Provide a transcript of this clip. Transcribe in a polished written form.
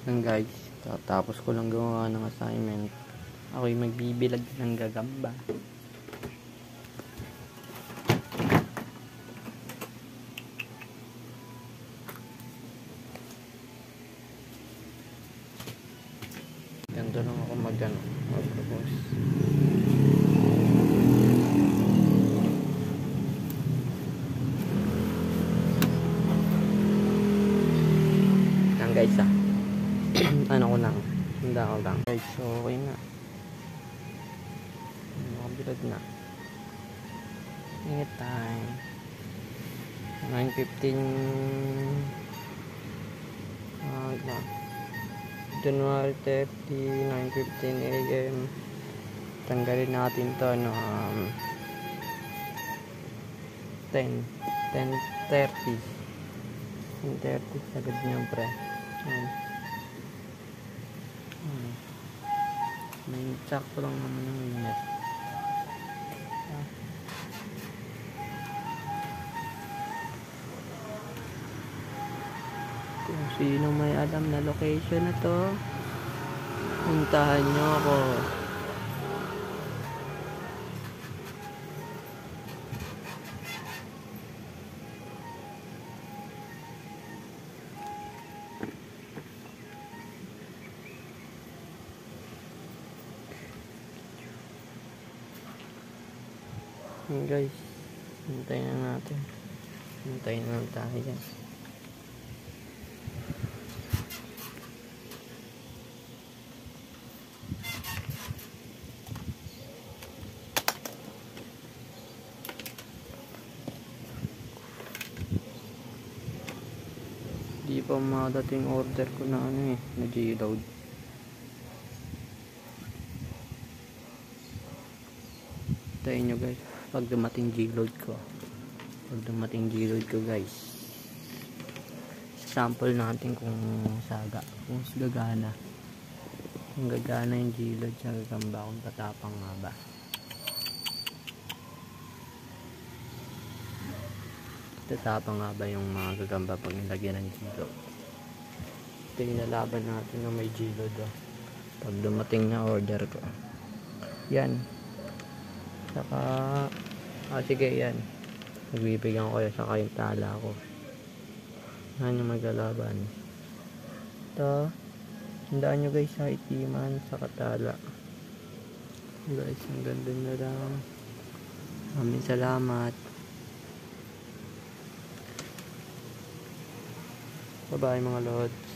Yan guys, tapos ko lang gumawa ng assignment. Ako'y magbibilag ng gagamba. Ganito lang ako mag-propose. Yan guys ano ko lang, handa ko lang guys, so okay na, makabilad na. Ingat time 9:15 January 30, 9:15 AM. Tanggalin natin to 10:30 sagad niyo pre. May sakto lang naman yung init. Kung sino may alam na location na to, puntahan nyo ako. Guys, hintayin na natin. Hintayin na lang tayo dyan. Di pa madating order ko na na G-load. Hintayin nyo guys pag dumating G-load ko. Guys, sample natin kung gagana yung G-load sa gagamba, kung tatapang nga ba. Tatapang nga ba yung mga gagamba pag nilagyan ng G-load. Ito yung nalaban natin na may G-load pag dumating na order ko. Yan, saka sige yan, magbibigyan ko kayo saka yung tala ko. Yan yung maglalaban. Ito, tandaan nyo guys sa itiman sa katala. Guys, ang ganda na lang. Maraming salamat. Bye bye mga lods.